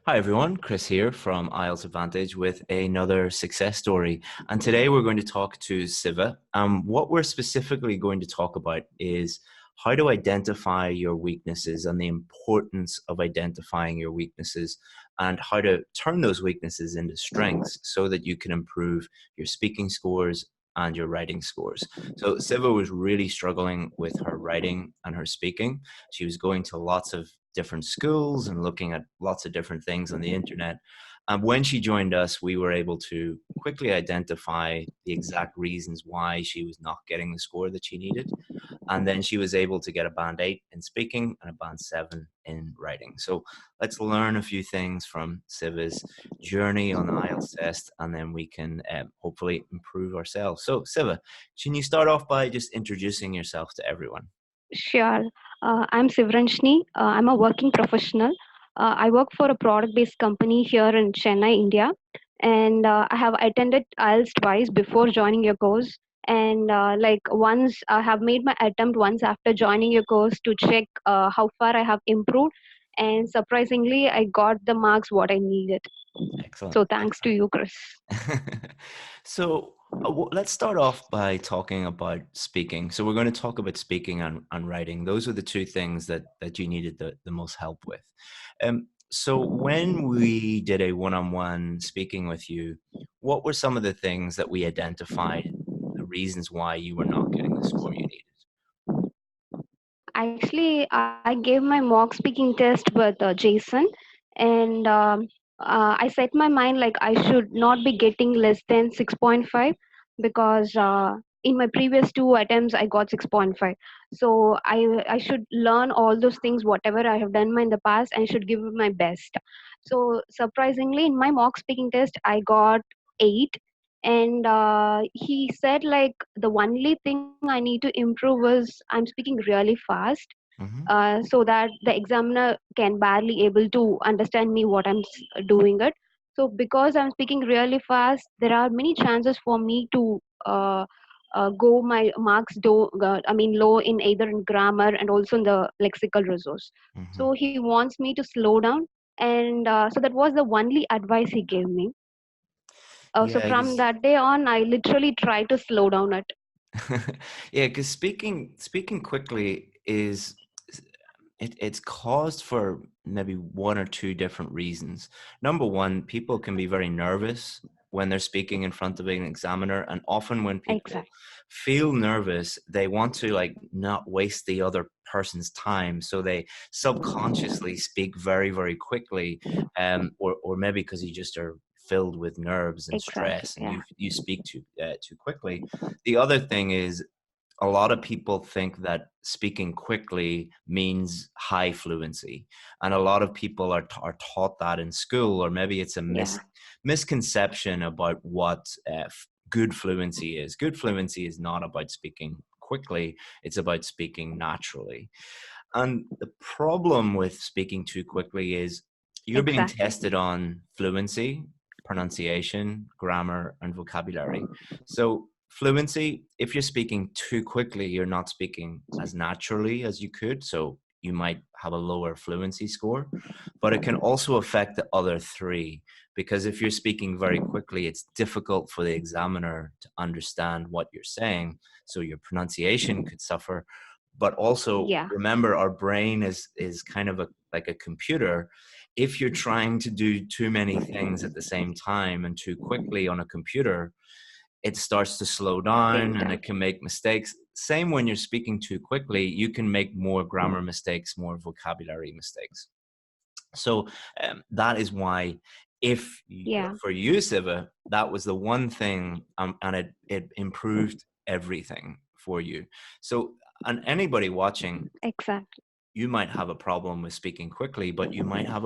Hi everyone, Chris here from IELTS Advantage with another success story. And today we're going to talk to Siva. What we're specifically going to talk about is how to identify your weaknesses and the importance of identifying your weaknesses and how to turn those weaknesses into strengths so that you can improve your speaking scores and your writing scores. So Siva was really struggling with her writing and her speaking. She was going to lots of different schools and looking at lots of different things on the internet. And when she joined us, we were able to quickly identify the exact reasons why she was not getting the score that she needed. And then she was able to get a band 8 in speaking and a band 7 in writing. So let's learn a few things from Siva's journey on the IELTS test, and then we can hopefully improve ourselves. So Siva, can you start off by just introducing yourself to everyone? Sure. I'm Sivranshni. I'm a working professional. I work for a product-based company here in Chennai, India, and I have attended IELTS twice before joining your course. And like once I have made my attempt once after joining your course to check how far I have improved, and surprisingly, I got the marks what I needed. Excellent, So thanks to excellent. you, Chris. So let's start off by talking about speaking. So we're going to talk about speaking and writing. Those are the two things that you needed the most help with. So when we did a one-on-one speaking with you, what were some of the things that we identified, the reasons why you were not getting the score you needed? Actually, I gave my mock speaking test with Jason, and I set my mind like I should not be getting less than 6.5 because in my previous two attempts I got 6.5. So I should learn all those things whatever I have done in the past and should give it my best. So surprisingly, in my mock speaking test I got 8, and he said like the only thing I need to improve is I'm speaking really fast, Hmm. so that the examiner can barely able to understand me what doing it. So because I'm speaking really fast, there are many chances for me to go my marks low in either in grammar and also in the lexical resource. Hmm. So he wants me to slow down, and so that was the only advice he gave me. So Yeah, from 'cause that day on, I literally try to slow down it. yeah, because speaking quickly is it's caused for maybe one or two different reasons. Number one, people can be very nervous when they're speaking in front of an examiner, and often when people Exactly. feel nervous, they want to like not waste the other person's time, so they subconsciously speak very, very quickly, or maybe because you just are filled with nerves and Exactly. stress, and Yeah. you speak too quickly. The other thing is a lot of people think that speaking quickly means high fluency, and a lot of people are taught that in school, or maybe it's a Yeah. misconception about what good fluency is. Good fluency is not about speaking quickly, it's about speaking naturally. And the problem with speaking too quickly is you're being Exactly. tested on fluency, pronunciation, grammar, and vocabulary. So, fluency, if you're speaking too quickly, you're not speaking as naturally as you could. So, you might have a lower fluency score, but it can also affect the other three, because if you're speaking very quickly, it's difficult for the examiner to understand what you're saying. So, your pronunciation could suffer, but also Yeah. remember our brain is kind of like a computer. If you're trying to do too many things at the same time and too quickly on a computer, it starts to slow Same down and time. it can make mistakes. Same when you're speaking too quickly, you can make more grammar mistakes, more vocabulary mistakes. So that is why, Yeah. for you, Siva, that was the one thing, and it improved everything for you. So, and anybody watching, Exactly. you might have a problem with speaking quickly, but you might have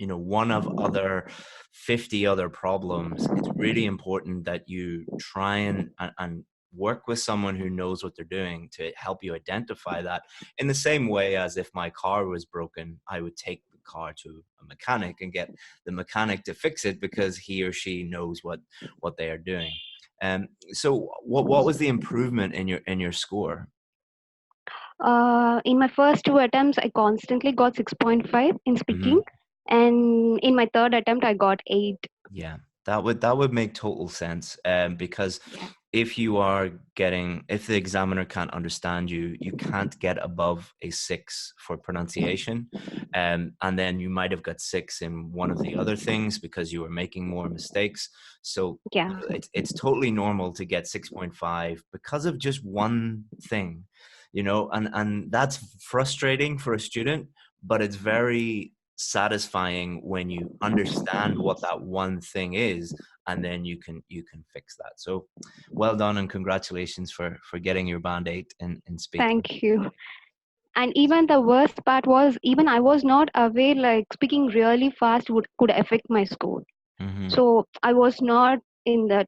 one of other 50 other problems. It's really important that you try and work with someone who knows what they're doing to help you identify that. In the same way as if my car was broken, I would take the car to a mechanic and get the mechanic to fix it because he or she knows what they are doing. So what was the improvement in your score? In my first two attempts, I constantly got 6.5 in speaking, Hmm. and in my third attempt I got 8. Yeah, that would make total sense. Because Yeah. if the examiner can't understand you, you can't get above a 6 for pronunciation. And then you might have got 6 in one of the other things because you were making more mistakes. So Yeah. it's totally normal to get 6.5 because of just one thing, and that's frustrating for a student, but it's very satisfying when you understand what that one thing is, and then you can fix that. So well done, and congratulations for getting your band 8 in speaking. Thank you. And even the worst part was, even I was not aware like speaking really fast would could affect my score. Mm-hmm, So I was not in that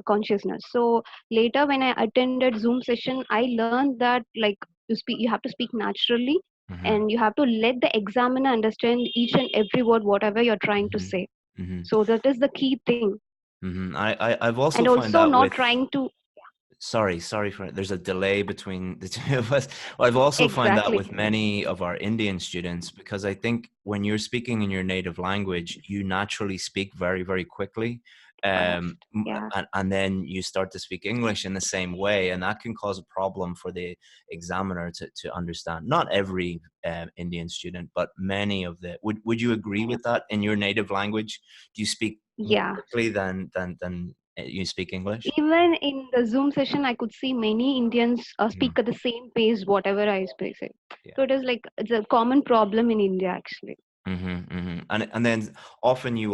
consciousness. So later when I attended Zoom session, I learned that like you have to speak naturally, mm-hmm, and you have to let the examiner understand each and every word whatever you're trying to mm-hmm, say. mm-hmm, So that is the key thing. mm-hmm. I've And also find also that not with trying to. sorry for there's a delay between the two of us. Well, I've also find that Exactly. with many of our Indian students, because I think when you're speaking in your native language, you naturally speak very, very quickly. Fast. Yeah. And then you start to speak English in the same way, and that can cause a problem for the examiner to understand. Not every Indian student, but many of the. Would you agree with that? In your native language, do you speak more Yeah. quickly than you speak English? Even in the Zoom session, I could see many Indians Mhm. speak at the same pace, whatever I speak. Yeah. So it is like it's a common problem in India, actually. And then often you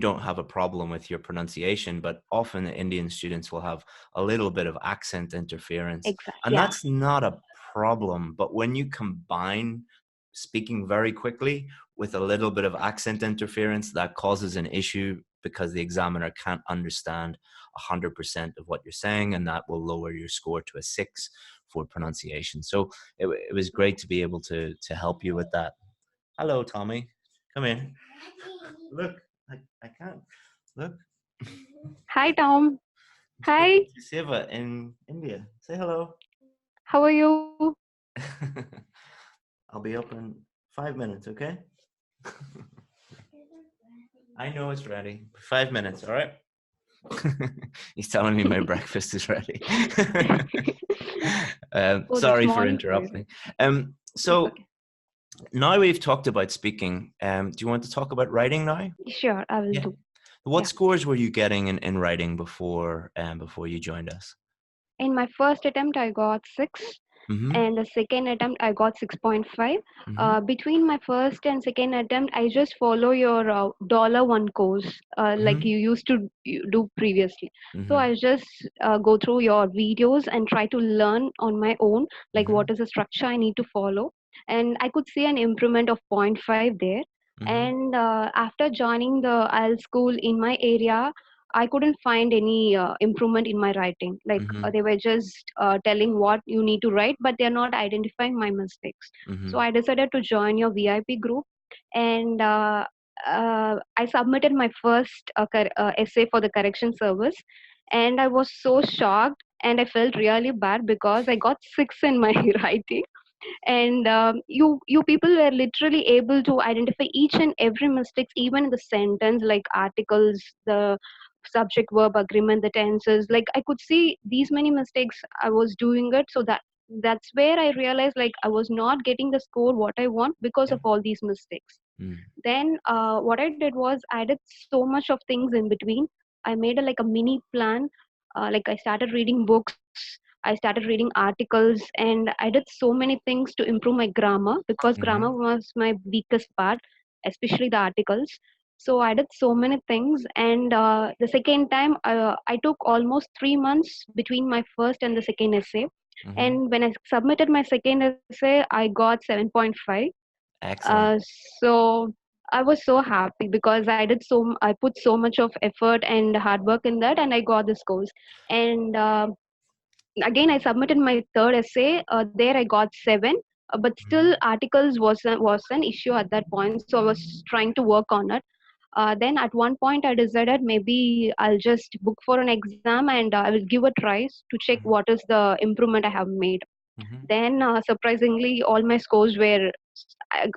don't have a problem with your pronunciation, but often the Indian students will have a little bit of accent interference, Exactly. and Yeah. that's not a problem. But when you combine speaking very quickly with a little bit of accent interference, that causes an issue because the examiner can't understand 100% of what you're saying, and that will lower your score to a 6 for pronunciation. So it was great to be able to help you with that. Hello, Tommy. Come here. Look, I can't. Look. Hi, Tom. I'm speaking Hi. to Siva in India. Say hello. How are you? I'll be up in 5 minutes, okay? I know it's ready. 5 minutes, all right? He's telling me my breakfast is ready. Oh, that's Sorry for morning for you. interrupting. It's So okay. now we've talked about speaking. Do you want to talk about writing now? Sure, I will Yeah. do. What Yeah. scores were you getting in writing before you joined us? In my first attempt, I got 6, Mm-hmm. and the second attempt, I got 6.5. Mm-hmm. Between my first and second attempt, I just follow your $1 course like Mm-hmm. you used to do previously. So Mm-hmm. I just go through your videos and try to learn on my own, like Mm-hmm. what is the structure I need to follow. And I could see an improvement of point 0.5 there. Mm-hmm. And after joining the IELTS school in my area, I couldn't find any improvement in my writing. Like Mm-hmm. they were just telling what you need to write, but they're not identifying my mistakes. So Mm-hmm. I decided to join your VIP group, and I submitted my first essay for the correction service, and I was so shocked, and I felt really bad because I got 6 in my writing. And you people were literally able to identify each and every mistakes, even in the sentence, like articles, the subject verb agreement, the tenses. Like I could see these many mistakes I was doing it. So that's where I realized like I was not getting the score what I want because Yeah. of all these mistakes. Mm. Then what I did was I did so much of things in between. I made like a mini plan. Like I started reading books, I started reading articles, and I did so many things to improve my grammar because grammar Mm-hmm. was my weakest part, especially the articles. So I did so many things, and the second time I took almost 3 months between my first and the second essay. Mm-hmm. And when I submitted my second essay, I got 7.5. Excellent. uh, so I was so happy because I put so much of effort and hard work in that, and I got the scores. And again, I submitted my third essay. There I got 7, but Mm-hmm. still articles was an issue at that point. So I was trying to work on it. Then at one point I decided maybe I'll just book for an exam, and I will give a try to check what is the improvement I have made. Mm-hmm. Then surprisingly, all my scores were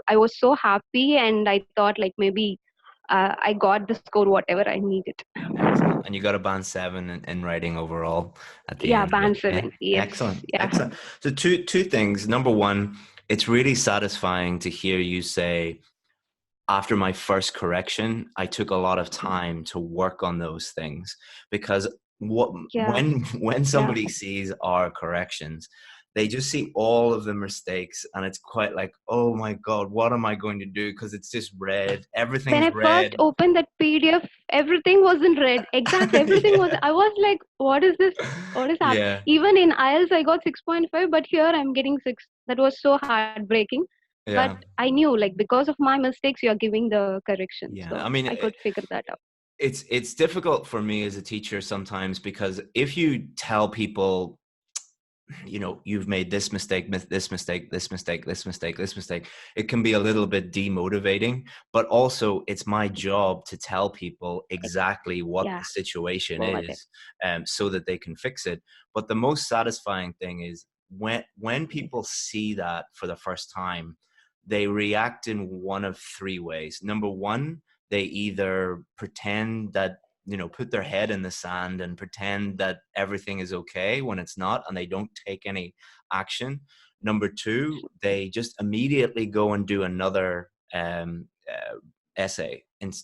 I was so happy, and I thought like maybe I got the score whatever I needed. Excellent. And you got a band seven in writing overall at the Yeah, end of it. band Yeah. 7. Yes. Excellent. Yeah. Excellent. So two things. Number one, it's really satisfying to hear you say, after my first correction, I took a lot of time to work on those things, because what Yeah. when Yeah. somebody sees our corrections, they just see all of the mistakes, and it's quite like, oh my God, what am I going to do? Because it's just red. When Everything's I first red. opened that PDF, everything was in red. Exactly, everything was. Yeah. I was like, "What is this? What is happening?" Yeah. Even in IELTS, I got 6.5, but here I'm getting 6. That was so heartbreaking. But Yeah. I knew, like, because of my mistakes, you are giving the correction, Yeah. so I mean, I could figure that out. it's difficult for me as a teacher sometimes, because if you tell people, you've made this mistake, this mistake, this mistake, this mistake, this mistake, it can be a little bit demotivating. But also, it's my job to tell people exactly what Yeah, the situation over there. is, so that they can fix it. But the most satisfying thing is when Yes, people see that for the first time, they react in one of three ways. Number one, they either pretend that, put their head in the sand and pretend that everything is okay when it's not, and they don't take any action. Number two, they just immediately go and do another essay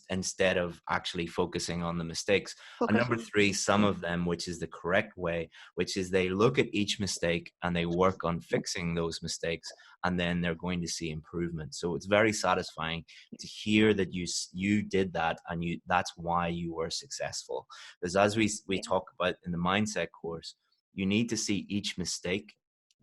instead of actually focusing on the mistakes. And focus number on. three, some Yeah, of them, which is the correct way, which is they look at each mistake and they work on fixing those mistakes, and then they're going to see improvement. So it's very satisfying to hear that you did that, and that's why you were successful. Because as we yeah. talk about in the mindset course, you need to see each mistake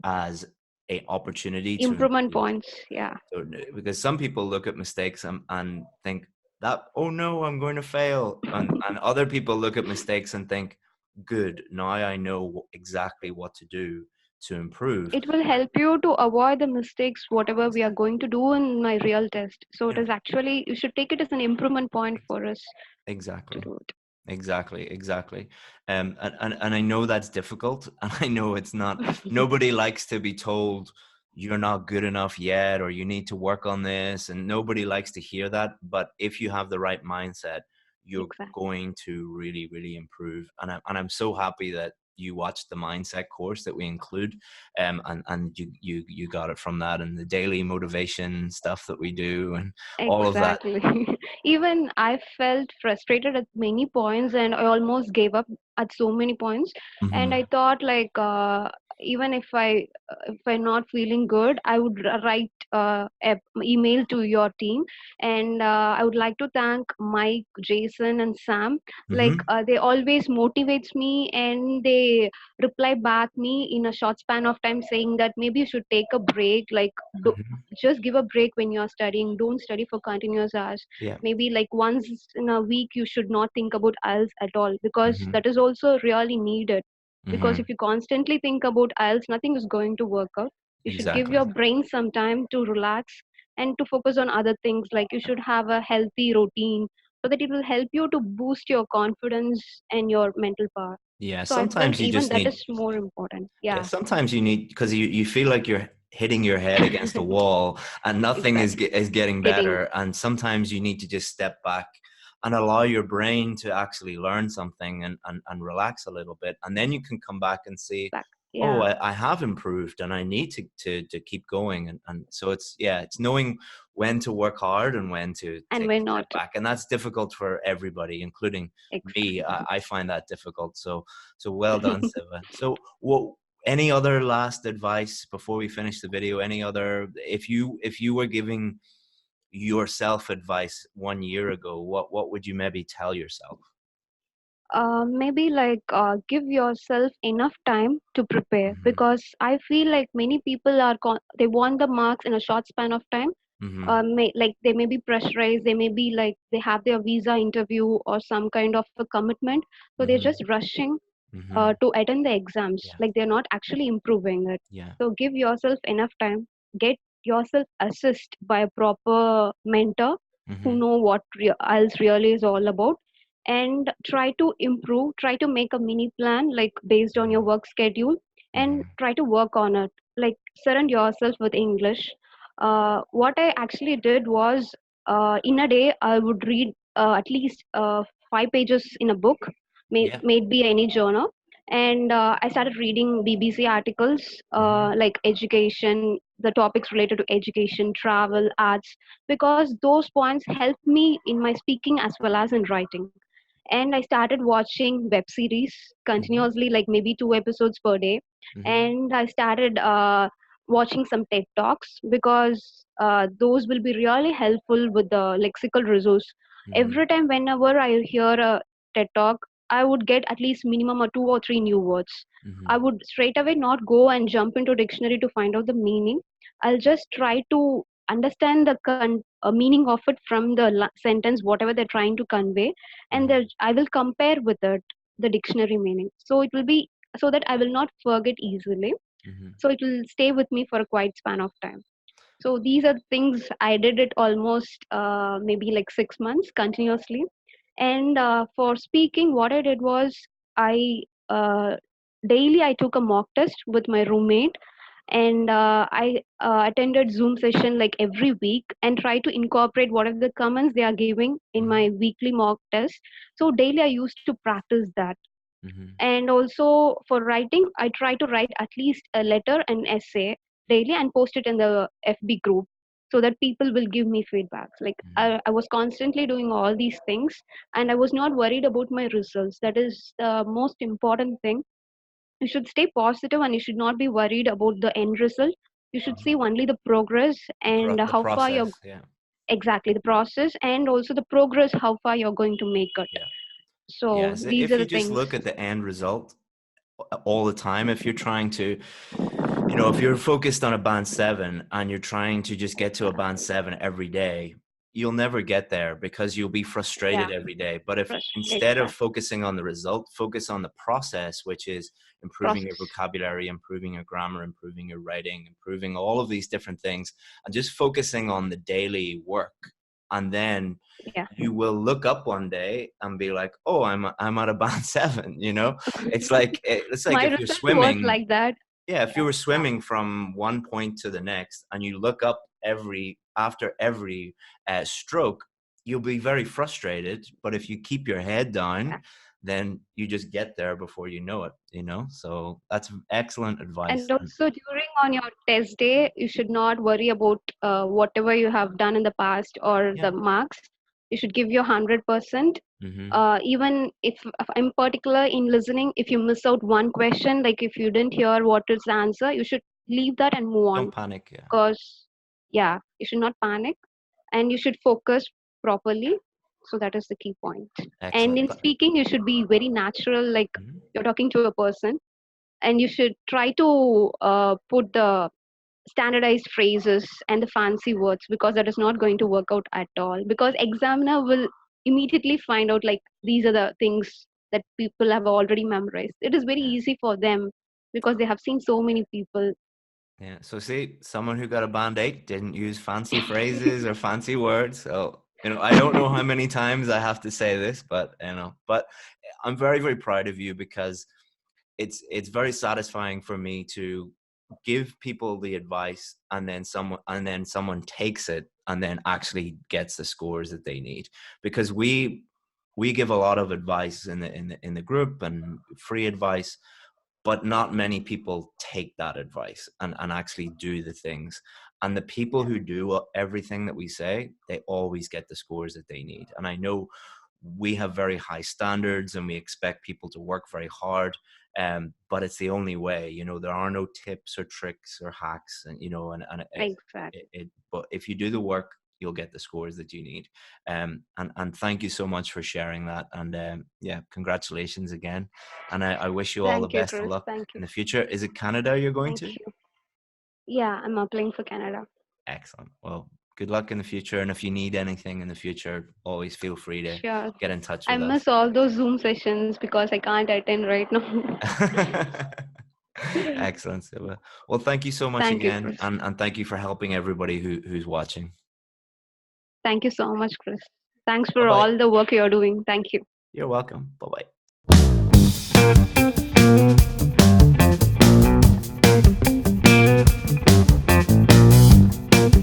as a opportunity to Improvement improve. points. Yeah, So, because some people look at mistakes and think that, oh no, I'm going to fail, and other people look at mistakes and think, good, now I know exactly what to do to improve. it will help you to avoid the mistakes whatever we are going to do in my real test. So it Yeah, is actually, you should take it as an improvement point for us to exactly. do it. Exactly. And I know that's difficult, and I know it's not. Nobody likes to be told you're not good enough yet, or you need to work on this, and nobody likes to hear that. But if you have the right mindset, you're Exactly. going to really, really improve. And I'm so happy that you watched the mindset course that we include, and you got it from that, and the daily motivation stuff that we do, and all of that. Exactly. Even I felt frustrated at many points, and I almost gave up at so many points. And I Hmm. thought like, even if I'm not feeling good, I would write a email to your team, and I would like to thank Mike, Jason, and Sam. Like, Hmm. they always motivates me, and they reply back me in a short span of time, saying that maybe you should take a break. Like, Hmm. just give a break when you're studying. Don't study for continuous hours. Yeah. Maybe like once in a week you should not think about IELTS at all, because Hmm. that is also really needed. Because Hmm. if you constantly think about IELTS, nothing is going to work out. You should give Exactly. your brain some time to relax and to focus on other things. Like, you should have a healthy routine so that it will help you to boost your confidence and your mental power. Yeah, So I felt sometimes you even just that need, is more important. yeah, Yeah. sometimes you need, because you feel like you're hitting your head against a wall and nothing is Exactly. is getting Getting better, and sometimes you need to just step back and allow your brain to actually learn something, and relax a little bit, and then you can come back and see, back. oh, Yeah. I have improved, and I need to keep going, and so it's, yeah, it's knowing when to work hard and when to And take a we're step not. back, and that's difficult for everybody, including me. Exactly. I find that difficult. So well done, Siva. So what, any other last advice before we finish the video? Any other, if you were giving yourself advice 1 year ago, what would you maybe tell yourself? Maybe like, give yourself enough time to prepare, Hmm. because I feel like many people they want the marks in a short span of time. Hmm. Like, they may be pressurized, they may be like they have their visa interview or some kind of a commitment, so they're just Hmm. rushing Hmm. to attend the exams. Yeah. Like, they're not actually improving it. Yeah. So give yourself enough time. Get yourself assist by a proper mentor who Hmm. know what IELTS really is all about, and try to improve. Try to make a mini plan, like based on your Hmm. work schedule, and Hmm. try to work on it. Like, surround yourself with English. what I actually did was, in a day I would read at least 5 pages in a book, Yeah. maybe any journal. And I started reading BBC articles, Mm-hmm. like education, the topics related to education, travel, arts, because those points helped me in my speaking as well as in writing. And I started watching web series Mm-hmm. continuously, like maybe 2 episodes per day. Mm-hmm. And I started watching some TED talks, because those will be really helpful with the lexical resource. Mm-hmm. Every time whenever I hear a TED talk, I would get at least minimum of 2 or 3 new words. I Mm-hmm. would straight away not go and jump into dictionary to find out the meaning. I'll just try to understand the meaning of it from the sentence, whatever they're trying to convey. And Mm-hmm. I will compare with it the dictionary meaning, so it will be, so that I will not forget easily, Mm-hmm. so it will stay with me for a quite span of time. So these are things I did it almost maybe like 6 months continuously. And for speaking, what I did was, I daily I took a mock test with my roommate. And I attended Zoom session like every week and try to incorporate whatever the comments they are giving in Mm-hmm. my weekly mock test. So daily I used to practice that. Mm-hmm. And also for writing, I try to write at least a letter and essay daily and post it in the FB group, so that people will give me feedbacks. Like I was constantly doing all these things, and I was not worried about my results. That is the most important thing. You should stay positive and you should not be worried about the end result. You should Mm-hmm. see only the progress and The how far you're, process. Yeah. exactly, the process, and also the progress, how far you're going to make it. Yeah. So Yes. these are If you the just things. look at the end result all the time, if you're trying to, if you're focused on a band 7 and you're trying to just get to a band 7 every day, you'll never get there because you'll be Yeah, frustrated every day. But if instead of exactly. focusing on the result, focus on the process, which is improving your Process. vocabulary, improving your grammar, improving your writing, improving all of these different things, and just focusing on the daily work. And then Yeah. you will look up one day and be like, oh, I'm at a band 7. It's like My if you're result was swimming. like that. Yeah, if you Yeah. were swimming from one point to the next and you look up after every stroke, you'll be very frustrated. But if you keep your head Yeah. down, then you just get there before you know it. So that's excellent advice. And also during on your test day, you should not worry about whatever you have done in the past or Yeah. the marks. You should give your 100%. Mm-hmm. Even if I'm particular in listening, if you miss out one question, like if you didn't hear what is the answer, you should leave that and move on. Don't panic. Yeah. Because, yeah, you should not panic, and you should focus properly. So that is the key point. And Excellent. in speaking, you should be very natural, like Mhm. you're talking to a person. And you should try to put the standardized phrases and the fancy words, because that is not going to work out at all, because examiner will immediately find out like these are the things that people have already memorized. It is very Yeah. easy for them because they have seen so many people. Yeah. So see, someone who got a band 8 didn't use fancy phrases or fancy words. So, I don't know how many times I have to say this, but I'm very, very proud of you because it's very satisfying for me to give people the advice and then someone takes it and then actually gets the scores that they need, because we give a lot of advice in the group and free advice, but not many people take that advice and actually do the things. And the people who do everything that we say, they always get the scores that they need. And I know we have very high standards and we expect people to work very hard, but it's the only way. There are no tips or tricks or hacks, Exactly. but if you do the work, you'll get the scores that you need. And thank you so much for sharing that. And yeah, congratulations again. And I wish you all the Thank you, best of Chris. luck Thank in you. the future. Is it Canada you're going Thank to? you. Yeah, I'm applying for Canada. Excellent. Well, good luck in the future. And if you need anything in the future, always feel free to Sure. get in touch I with us. miss all those Zoom sessions because I can't attend right now. Excellent, Siva. Well, thank you so much Thank you, again. Chris. And thank you for helping everybody who's watching. Thank you so much, Chris. Thanks Bye for bye. all the work you're doing. Thank you. You're welcome. Bye bye.